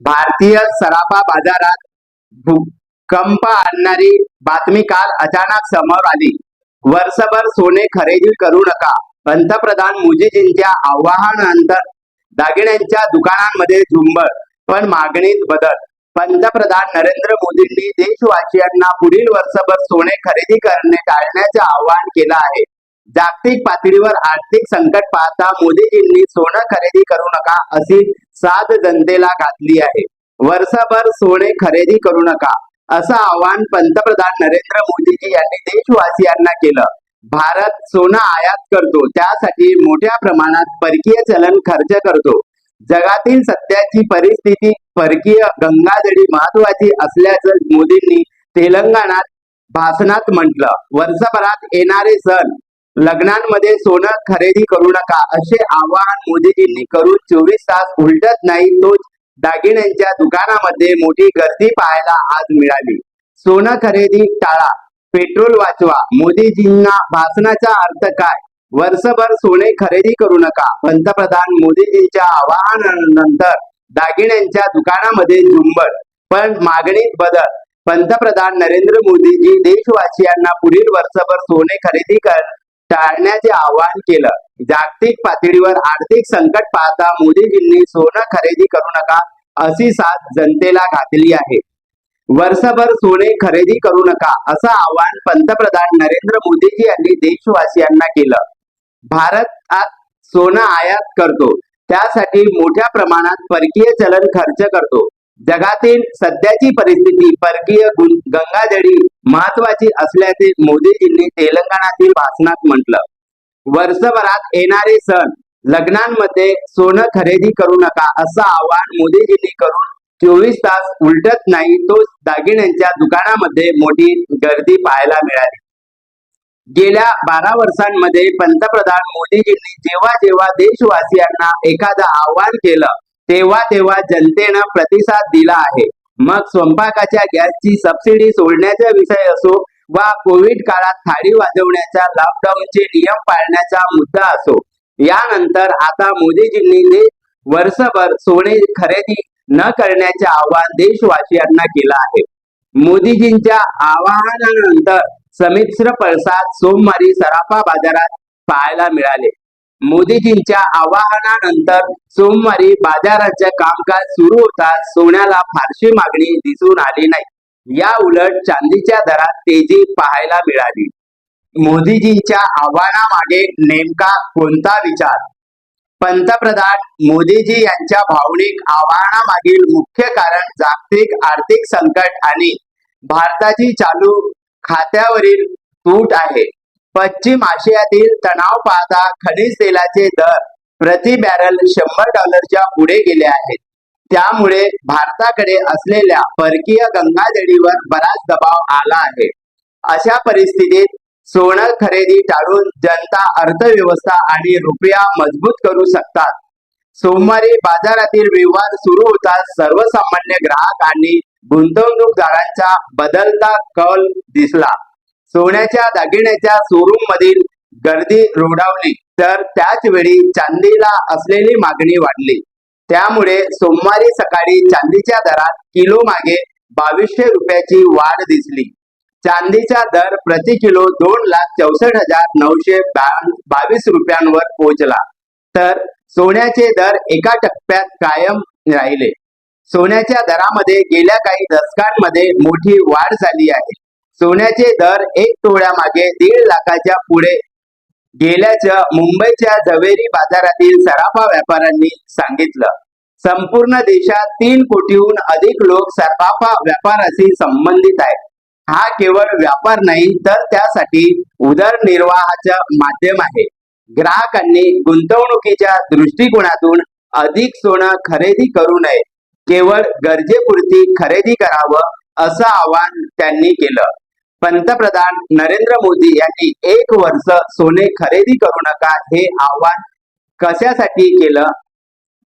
भारतीय सराफा बाजारात भूकंप आणणारी बातमी काल अचानक समोर आली. वर्षभर सोने खरेदी करू नका, पंतप्रधान मोदीजींच्या आवाहनानंतर दागिन्यांच्या दुकानांमध्ये झुंबड, पण मागणीत बदल. पंतप्रधान नरेंद्र मोदींनी देशवासियांना पुढील वर्षभर सोने खरेदी करणे टाळण्याचे आवाहन केलं आहे. जागतिक पातळीवर आर्थिक संकट पाहता मोदीजींनी सोनं खरेदी करू नका अशी साथ जनतेला घातली आहे. वर्षभर सोने खरेदी करू नका असं आवाहन पंतप्रधान नरेंद्र मोदीजी यांनी देशवासियांना केलं. भारत सोनं आयात करतो, त्यासाठी मोठ्या प्रमाणात परकीय चलन खर्च करतो. जगातील सध्याची परिस्थिती परकीय गंगाजळी महत्वाची असल्याचं मोदींनी तेलंगणात भाषणात म्हटलं. वर्षभरात येणारे सण, लग्नांमध्ये सोनं खरेदी करू नका असे आवाहन मोदीजींनी करून 24 तास उलटत नाही तोच दागिन्यांच्या दुकानामध्ये मोठी गर्दी पाहायला आज मिळाली. सोनं खरेदी टाळा, पेट्रोल वाचवा. मोदीजींना भाषणाचा अर्थ काय? वर्षभर सोने खरेदी करू नका, पंतप्रधान मोदीजींच्या आवाहनानंतर दागिन्यांच्या दुकानामध्ये झुंबड, पण मागणीत बदल. पंतप्रधान नरेंद्र मोदीजी देशवासियांना पुढील वर्षभर सोने खरेदी टाळण्याचे आवाहन केलं. जागतिक पातळीवर आर्थिक संकट पाहता मोदीजींनी सोनं खरेदी करू नका अशी साथ जनतेला घातली आहे. वर्षभर सोने खरेदी करू नका असं आवाहन पंतप्रधान नरेंद्र मोदीजी यांनी देशवासियांना केलं. भारत सोनं आयात करतो, त्यासाठी मोठ्या प्रमाणात परकीय चलन खर्च करतो. जगातील सध्याची परिस्थिती परकीय गंगाजळी महत्वाची असल्याचे मोदीजींनी तेलंगणातील भाषणात म्हटलं. वर्षभरात येणारे सण, लग्नांमध्ये सोनं खरेदी करू नका असं आवाहन मोदीजींनी करून 24 तास उलटत नाही तोच दागिन्यांच्या दुकानामध्ये मोठी गर्दी पाहायला मिळाली. गेल्या 12 वर्षांमध्ये पंतप्रधान मोदीजींनी जेव्हा जेव्हा देशवासियांना एखादं आवाहन केलं तेव्हा जनतेनं प्रतिसाद दिला आहे. मग स्वयंपाकाच्या गॅसची सबसिडी सोडण्याचा विषय असो वा कोविड काळात थाळी वाजवण्याचा, लॉकडाऊनचे नियम पाळण्याचा मुद्दा असो. यानंतर आता मोदीजींनी वर्षभर सोने खरेदी न करण्याचे आवाहन देशवासियांना केलं आहे. मोदीजींच्या आवाहनानंतर संमिश्र पडसाद सोमवारी सराफा बाजारात पाहायला मिळाले. मोदीजींच्या आवाहनानंतर सोमवारी बाजाराचे कामकाज सुरू होताच सोन्याला फारशी मागणी दिसून आली नाही. या उलट चांदीच्या दरात तेजी पाहायला मिळाली. मोदीजींच्या आवाहनामागे नेमका कोणता विचार? पंतप्रधान मोदीजी यांच्या भावनिक आवाहनामागील मुख्य कारण जागतिक आर्थिक संकट आणि भारताची चालू खात्यावरील तूट आहे. पश्चिम आशियातील तणाव पाहता खनिज तेलाचे दर प्रति बॅरल $100 पुढे गेले आहेत. त्यामुळे भारताकडे असलेल्या परकीय गंगाजळीवर बराच दबाव आला आहे. अशा परिस्थितीत सोनं खरेदी टाळून जनता अर्थव्यवस्था आणि रुपया मजबूत करू शकतात. सोमवारी बाजारातील व्यवहार सुरू होताच सर्वसामान्य ग्राहक आणि गुंतवणूकदारांचा बदलता कल दिसला. सोन्याच्या दागिन्याच्या शोरूम मधील गर्दी रोडावली तर त्याच वेळी चांदीला असलेली मागणी वाढली. त्यामुळे सोमवारी सकाळी चांदीच्या दरात किलो मागे ₹2200 वाढ दिसली. चांदीचा दर प्रति किलो ₹2,64,922 पोहोचला, तर सोन्याचे दर एका टप्प्यात कायम राहिले. सोन्याच्या दरामध्ये गेल्या काही दशकांमध्ये मोठी वाढ झाली आहे. सोन्याचे दर 1 तोळ्यामागे 1.5 लाखाच्या पुढे गेल्याचं मुंबईच्या झवेरी बाजारातील सराफा व्यापाऱ्यांनी सांगितलं. संपूर्ण देशात 3 कोटीहून अधिक लोक सराफा व्यापाराशी संबंधित आहेत. हा केवळ व्यापार नाही तर त्यासाठी उदरनिर्वाहाचं माध्यम आहे. ग्राहकांनी गुंतवणुकीच्या दृष्टिकोनातून अधिक सोनं खरेदी करू नये, केवळ गरजेपुरती खरेदी करावं असं आवाहन त्यांनी केलं. पंतप्रधान नरेंद्र मोदी यांनी 1 वर्ष सोने खरेदी करू नका हे आवाहन कशासाठी केलं?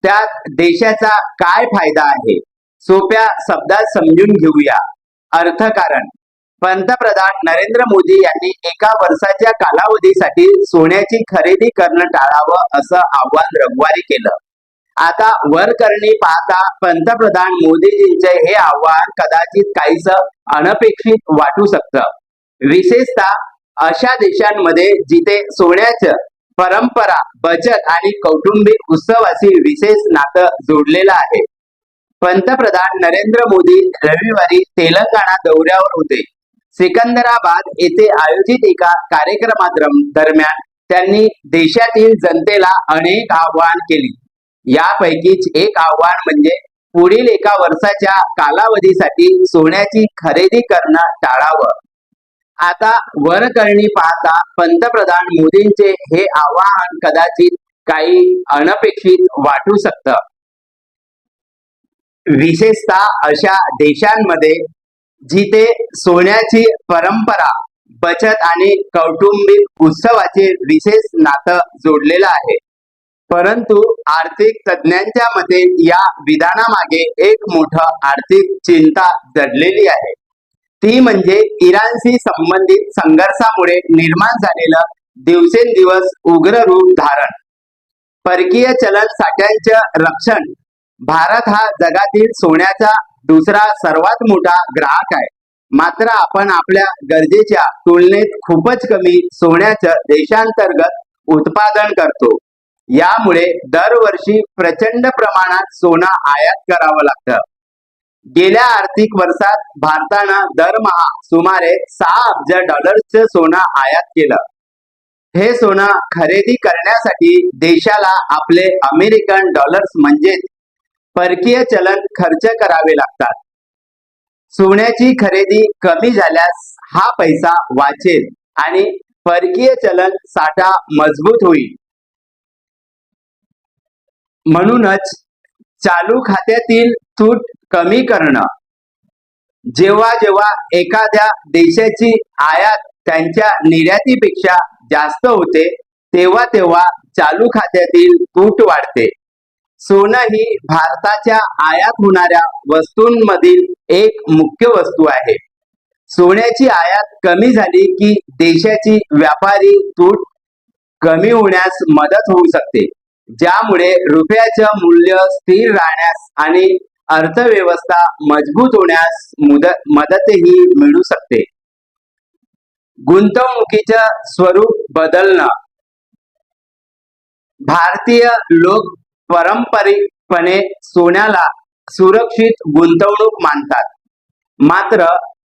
त्यात देशाचा काय फायदा आहे? सोप्या शब्दात समजून घेऊया. अर्थकारण: पंतप्रधान नरेंद्र मोदी यांनी 1 वर्षाच्या कालावधीसाठी सोन्याची खरेदी करणं टाळावं असं आवाहन रविवारी केलं. आता वर करणी पाहता पंतप्रधान मोदीजींचे हे आव्हान कदाचित काहीस अनपेक्षित वाटू शकतं. विशेषतः अशा देशांमध्ये जिथे सोन्याचं परंपरा, बचत आणि कौटुंबिक उत्सवाशी विशेष नातं जोडलेलं आहे. पंतप्रधान नरेंद्र मोदी रविवारी तेलंगणा दौऱ्यावर होते. सिकंदराबाद येथे आयोजित एका कार्यक्रमादरम्यान त्यांनी देशातील जनतेला अनेक आवाहन केली. यापैकीच एक आव्हान म्हणजे पुढील एका वर्षाच्या कालावधीसाठी सोन्याची खरेदी करणं टाळावं. आता वर करणी पाहता पंतप्रधान मोदींचे हे आवाहन कदाचित काही अनपेक्षित वाटू शकतं. विशेषतः अशा देशांमध्ये जिथे सोन्याची परंपरा, बचत आणि कौटुंबिक उत्सवाचे विशेष नातं जोडलेलं आहे. परंतु आर्थिक तज्ज्ञांच्या मते या विधानामागे एक मोठं आर्थिक चिंता दडलेली आहे. ती म्हणजे इराणशी संबंधित संघर्षामुळे निर्माण झालेलं दिवसेंदिवस उग्र रूप धारण. परकीय चलन साठ्यांचं रक्षण. भारत हा जगातील सोन्याचा दुसरा सर्वात मोठा ग्राहक आहे. मात्र आपण आपल्या गरजेच्या तुलनेत खूपच कमी सोन्याचं देशांतर्गत उत्पादन करतो. यामुळे दरवर्षी प्रचंड प्रमाणात सोनं आयात करावं लागतं. गेल्या आर्थिक वर्षात भारतानं दरमहा सुमारे 6 अब्ज डॉलर्सचं सोनं आयात केलं. हे सोनं खरेदी करण्यासाठी देशाला आपले अमेरिकन डॉलर्स म्हणजेच परकीय चलन खर्च करावे लागतात. सोन्याची खरेदी कमी झाल्यास हा पैसा वाचेल आणि परकीय चलन साठा मजबूत होईल. म्हणूनच चालू खात्यातील तूट कमी करणं. जेव्हा जेव्हा एखाद्या देशाची आयात त्यांच्या निर्यातीपेक्षा जास्त होते तेव्हा तेव्हा चालू खात्यातील तूट वाढते. सोनं ही भारताच्या आयात होणाऱ्या वस्तूंमधील एक मुख्य वस्तू आहे. सोन्याची आयात कमी झाली की देशाची व्यापारी तूट कमी होण्यास मदत होऊ शकते, ज्यामुळे रुपयाचं मूल्य स्थिर राहण्यास आणि अर्थव्यवस्था मजबूत होण्यास मदतही मिळू शकते. गुंतवणुकीचं स्वरूप बदलणं. भारतीय लोक पारंपरिकपणे सोन्याला सुरक्षित गुंतवणूक मानतात. मात्र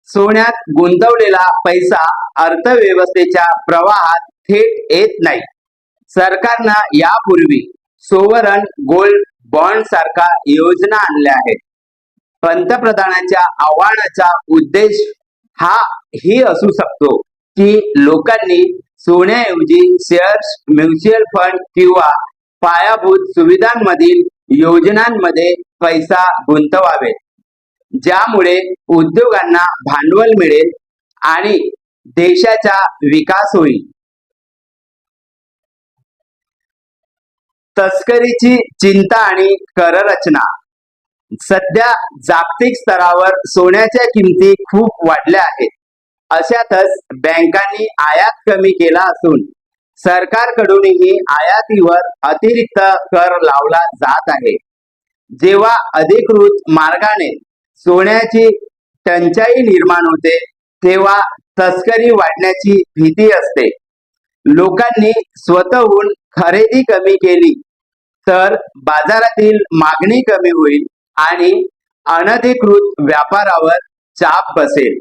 सोन्यात गुंतवलेला पैसा अर्थव्यवस्थेच्या प्रवाहात थेट येत नाही. सरकारनं यापूर्वी सोवरन गोल्ड बॉन्ड सारख्या योजना आणल्या आहेत. पंतप्रधानांच्या आव्हानाचा उद्देश ही असू शकतो की लोकांनी सोन्याऐवजी शेअर्स, म्युच्युअल फंड किंवा पायाभूत सुविधांमधील योजनांमध्ये पैसा गुंतवावे, ज्यामुळे उद्योगांना भांडवल मिळेल आणि देशाचा विकास होईल. तस्करीची चिंता आणि कररचना. सध्या जागतिक स्तरावर सोन्याच्या किमती खूप वाढल्या आहेत. अशातच बँकांनी आयात कमी केला असून सरकारकडूनही आयातीवर अतिरिक्त कर लावला जात आहे. जेव्हा अधिकृत मार्गाने सोन्याची टंचाई निर्माण होते तेव्हा तस्करी वाढण्याची भीती असते. लोकांनी स्वतःहून खरेदी कमी केली तर बाजारातील मागणी कमी होईल आणि अनधिकृत व्यापारावर चाप बसेल.